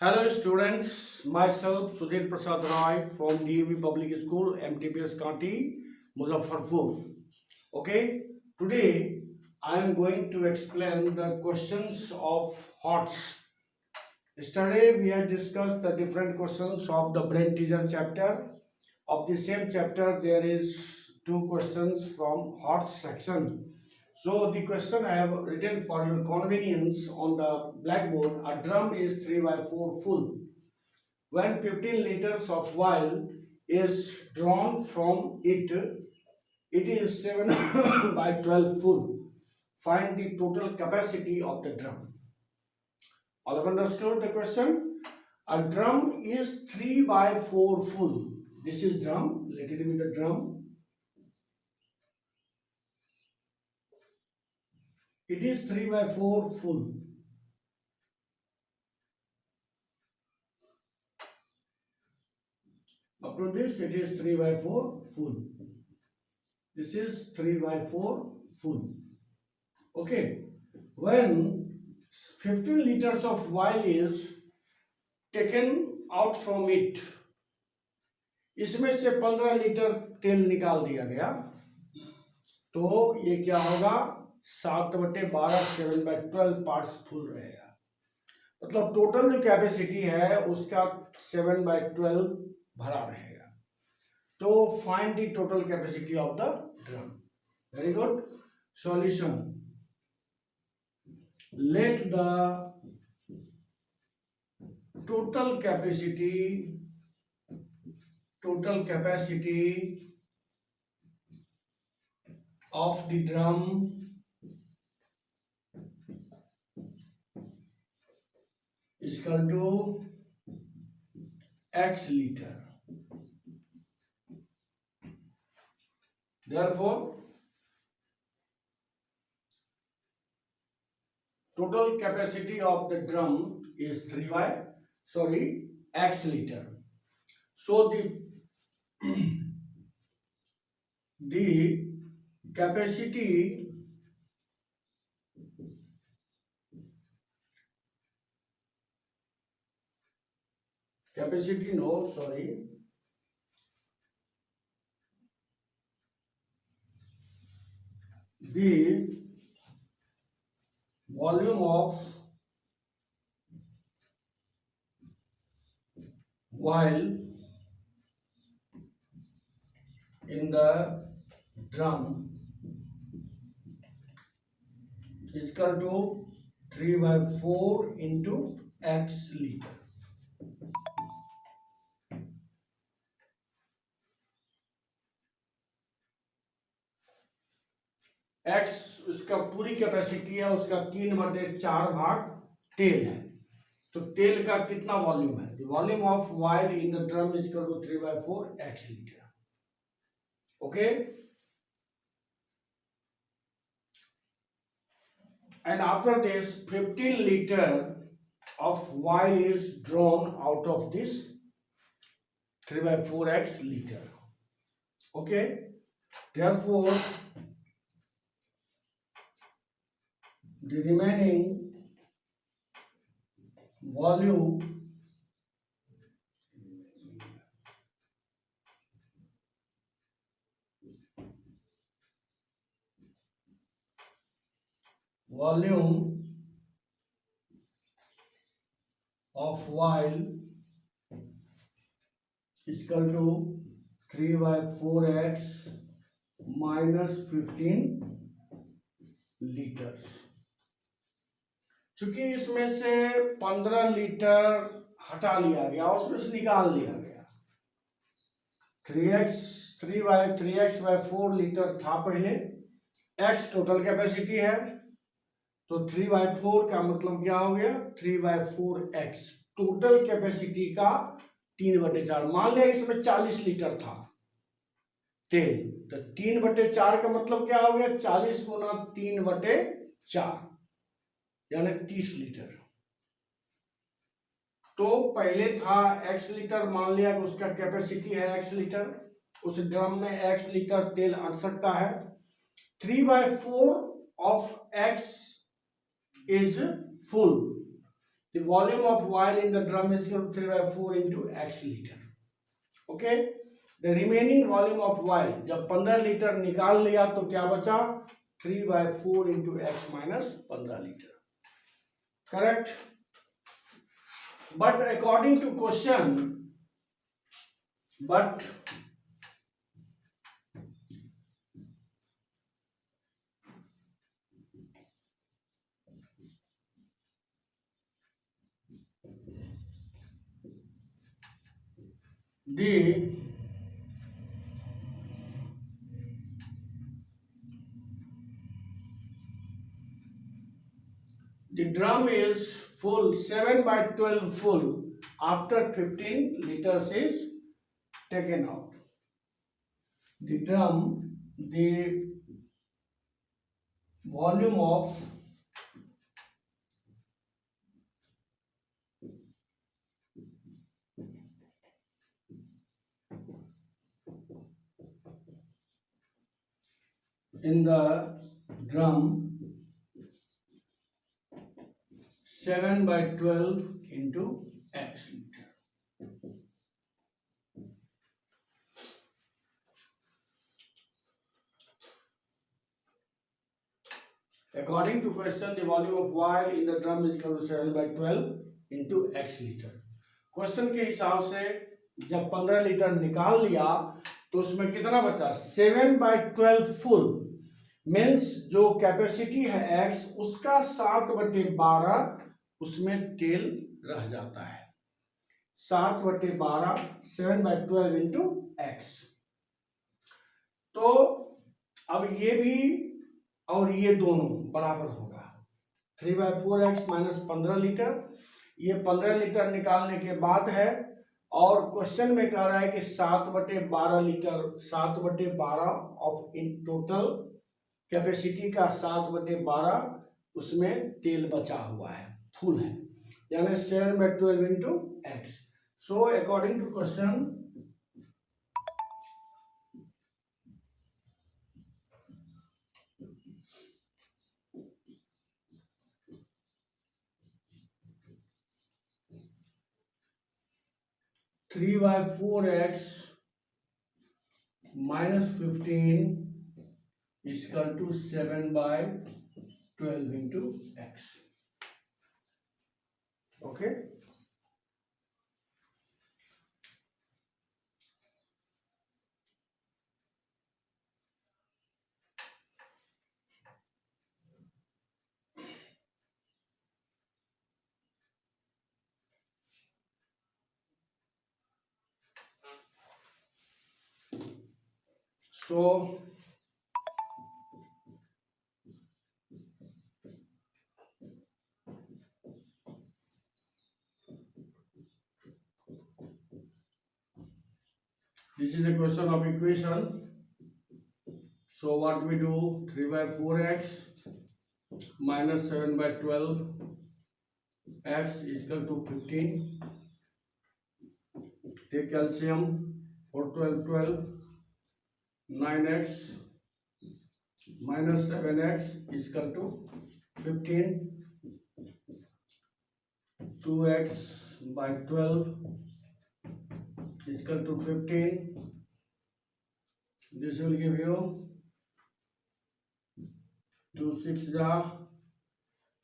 Hello students, myself Sudhir Prasad Rai from DAV Public School, MTPS Kanti, Muzaffarpur. Okay, today I am going to explain the questions of HOTS. Yesterday we had discussed the different questions of the brain teaser chapter. Of the same chapter there is two questions from HOTS section. So the question I have written for your convenience on the blackboard, a drum is 3 by 4 full. When 15 liters of oil is drawn from it, it is 7 by 12 full. Find the total capacity of the drum. All have understood the question? A drum is 3 by 4 full. This is drum. Let it be the drum. It is 3 by 4 full. Up to this, it is 3 by 4 full. This is 3 by 4 full. Okay. When 15 liters of oil is taken out from it, इसमें से 15 litre तेल निकाल दिया गया, तो ये क्या होगा? 7/12 7/12 पार्ट्स फुल रहेगा. मतलब टोटल जो कैपेसिटी है उसका 7/12 भरा रहेगा. तो find the total capacity of the drum. Very good. Solution. Let the total capacity of the drum is equal to x liter. Therefore, total capacity of the drum is x liter. So the capacity the volume of oil in the drum is equal to 3 by 4 into x liter. x उसका पूरी capacity है, उसका 3/4 भाग तेल है. तो तेल का कितना वॉल्यूम है? The volume of oil in the drum is equal to 3 by 4 x liter. Okay. And after this, 15 liter of oil is drawn out of this 3 by 4 x liter. Okay. Therefore, the remaining volume of oil is equal to 3 by 4x minus 15 liters. चूंकि इसमें से 15 litre हटा लिया गया, उसमें से निकाल लिया गया. 3x by 4 लीटर था पहले. x टोटल कैपेसिटी है, तो 3 by 4 का मतलब क्या हो गया? 3 by 4x टोटल कैपेसिटी का 3/4. मान लिया इसमें 40 लीटर था तेल, तो 3/4 का मतलब क्या हो गया? 40 गुना 3/4 यानी 30 लीटर. तो पहले था x लीटर, मान लिया कि उसका कैपेसिटी है x लीटर, उस ड्रम में x लीटर तेल अट सकता है. 3 by 4 of x is full, the volume of oil in the drum is equal to 3/4 into x liter. Okay, the remaining volume of oil, जब 15 लीटर निकाल लिया तो क्या बचा? 3/4 into x minus 15 litre. Correct? But according to question, but the drum is full, 7/12 full after 15 liters is taken out. The drum, the volume of in the drum 7/12 into x liter. According to question, the volume of oil in the drum is equal to 7/12 into x liter. Question के हिसाब से जब 15 litre निकाल लिया तो उसमें कितना बचा? 7/12 फुल मीन्स जो कैपेसिटी है x उसका 7/12 उसमें तेल रह जाता है. 7/12 7/12 इंटू एक्स. तो अब ये भी और ये दोनों बराबर होगा. 3/4x minus 15 litre. ये 15 लीटर निकालने के बाद है और क्वेश्चन में कह रहा है कि 7/12 litre, 7/12 of in total capacity का 7/12 उसमें तेल बचा हुआ है, फुल है, यानी 7/12 into x. So according to question, three by four x minus 15 equal to 7/12 into x. Okay, so this is a question of equation. So what we do, 3/4x minus 7/12 x is equal to 15. Take calcium, 4 12 12, 9x minus 7x is equal to 15. 2x by 12 is equal to 15. This will give you 2 6 ja.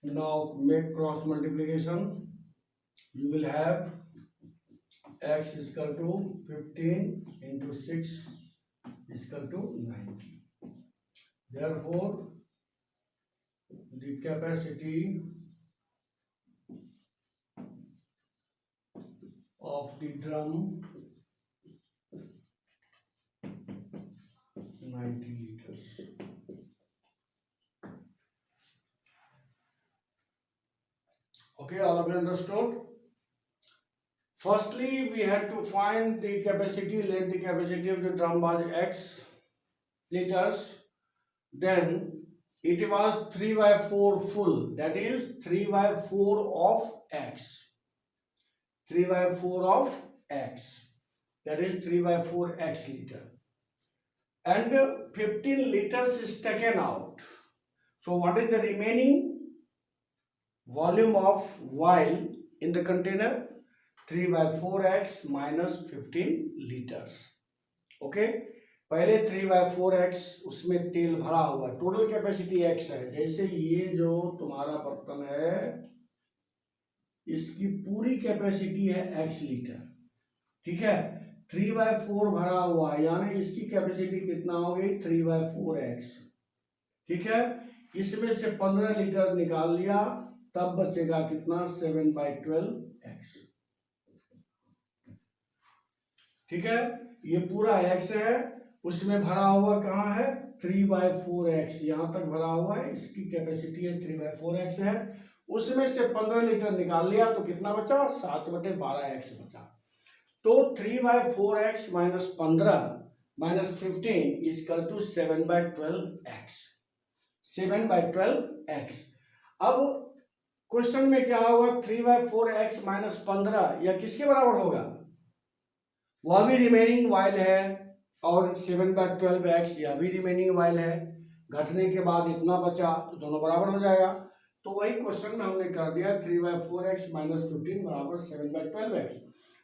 Now make cross multiplication. You will have x is equal to 15 into 6 is equal to 90. Therefore, the capacity of the drum 90 liters. Okay, all of you understood? Firstly, we had to find the capacity. Let the capacity of the drum was x liters. Then it was 3/4 full. That is 3/4 of x. 3/4 of x. That is 3/4 x liter. And 15 liters is taken out. So what is the remaining volume of oil in the container? 3/4x minus 15 liters. Okay, पहले 3/4x उसमें तेल भरा हुआ, total capacity x है। जैसे ये जो तुम्हारा बर्तन है इसकी पूरी कैपेसिटी है x लीटर, ठीक है। 3/4 भरा हुआ यानी इसकी कैपेसिटी कितना हो गई 3/4x, ठीक है। इसमें से 15 लीटर निकाल लिया, तब बचेगा कितना 7/12x, ठीक है। ये पूरा x है, उसमें भरा हुआ कहाँ है 3/4x, यहां तक भरा हुआ है, इसकी कैपेसिटी है 3/4x है। उसमें से 15 लीटर निकाल लिया तो कितना बचा 7/12x बचा। तो 3/4x minus 15 minus 15 is equal to 7/12x, 7/12x। अब क्वेश्चन में क्या होगा 3/4x माइनस 15 यह किसके बराबर होगा, वह भी रिमेनिंग वाइल है, और 7/12x यह भी रिमेनिंग वाइल है। घटने के बाद इतना बचा तो दोनों बराबर हो जाएगा। तो वही क्वेश्चन में हमने कर दिया 3/4x माइनस 15 बराबर 7/12x।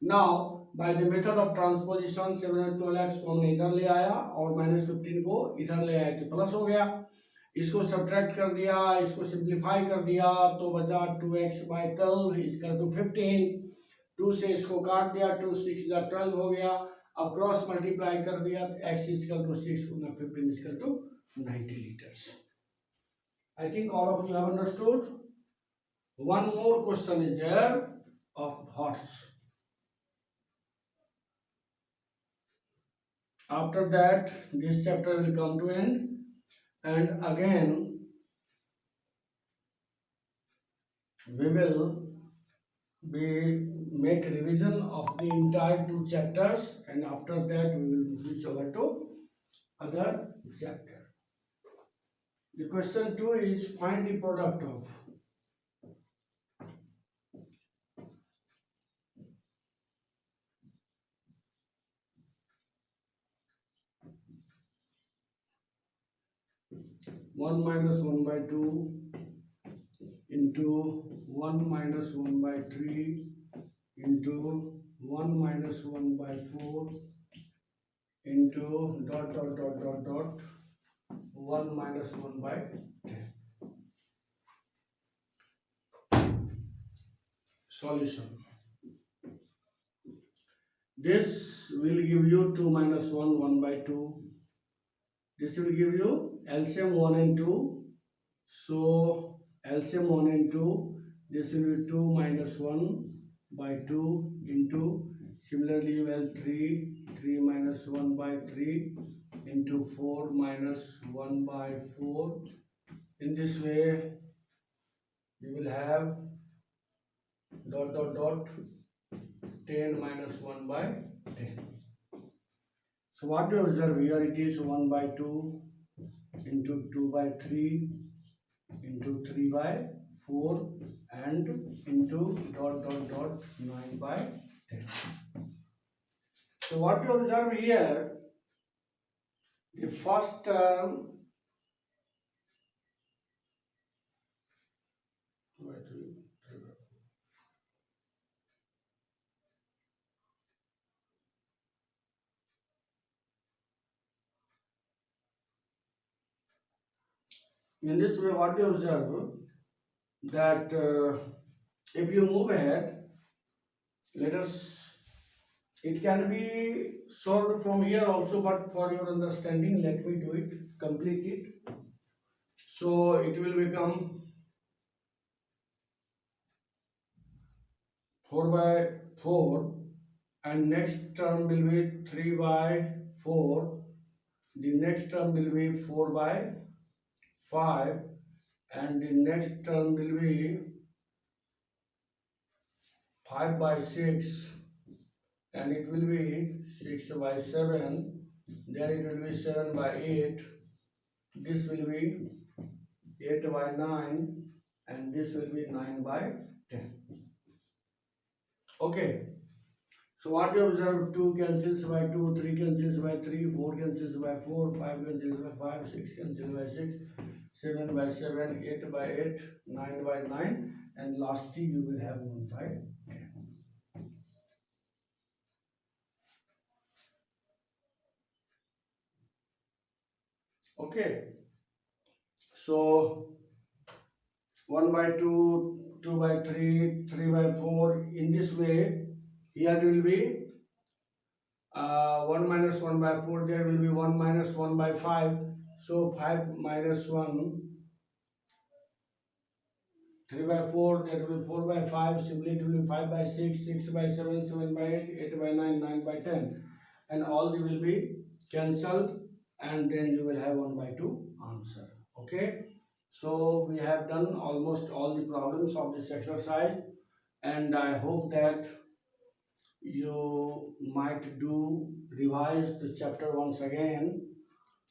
Now by the method of transposition 7/12x को हमने इधर ले आया और माइनस 15 को इधर ले आए तो प्लस हो गया। इसको सब्ट्रैक्ट कर दिया, इसको सिंप्लीफाई कर दिया तो बचा 2x/12 इजकल टू 15। 2 से इसको काट दिया, 2 6 12 हो गया। अब क्रॉस मल्टीप्लाई कर दिया तो x इजकल टू 6 गुना 15 is equal to 90 liters. I think all of you have understood. One more question is there of horse. After that, this chapter will come to end, and again we will make revision of the entire 2 chapters, and after that we will switch over to other chapter. The question 2 is find the product of one minus 1/2 into 1 minus 1/3 into 1 minus 1/4 into dot dot dot dot dot 1 minus 1/10. Solution. This will give you 2 minus 1 1/2. This will give you LCM 1 and 2. So LCM 1 and 2. This will be 2 minus 1/2 into, similarly you have 3 minus 1/3 into 4 minus 1/4. In this way you will have dot dot dot 10 minus 1/10. So what do you observe here? It is 1/2 into 2/3 into 3/4 and into dot dot dot 9/10. So what you observe here, the first term in this way, what you observe that if you move ahead, let us, it can be solved from here also, but for your understanding let me do it, complete it. So it will become 4/4 and next term will be 3/4, the next term will be 4/5 and the next term will be 5/6 and it will be 6/7, then it will be 7/8, this will be 8/9 and this will be 9/10. Okay, so what you observe, 2 cancels by 2, 3 cancels by 3, 4 cancels by 4, 5 cancels by 5, 6 cancels by 6, 7/7, 8/8, 9/9 and lastly you will have 1 by 10. Okay, so 1 by 2, 2 by 3, 3 by 4. In this way, here it will be 1 minus 1 by 4. There will be 1 minus 1 by 5. So 5 minus 1, 3 by 4. That will be 4 by 5. Simply it will be 5 by 6, 6 by 7, 7 by 8, 8 by 9, 9 by 10. And all they will be cancelled, and then you will have 1 by 2 answer. Okay. So we have done almost all the problems of this exercise, and I hope that you might revise the chapter once again,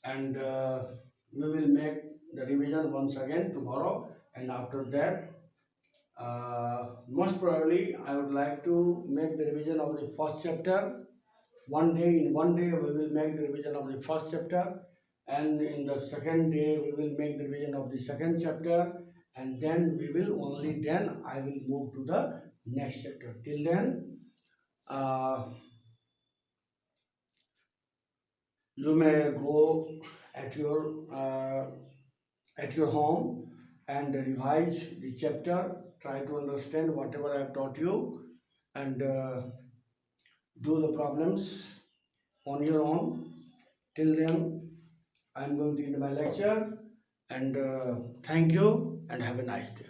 and we will make the revision once again tomorrow. And after that, most probably I would like to make the revision of the first chapter. In one day we will make the revision of the first chapter, and in the second day we will make the revision of the second chapter, and then I will move to the next chapter. Till then, you may go at your home and revise the chapter. Try to understand whatever I have taught you, and do the problems on your own. Till then, I am going to end my lecture, and thank you and have a nice day.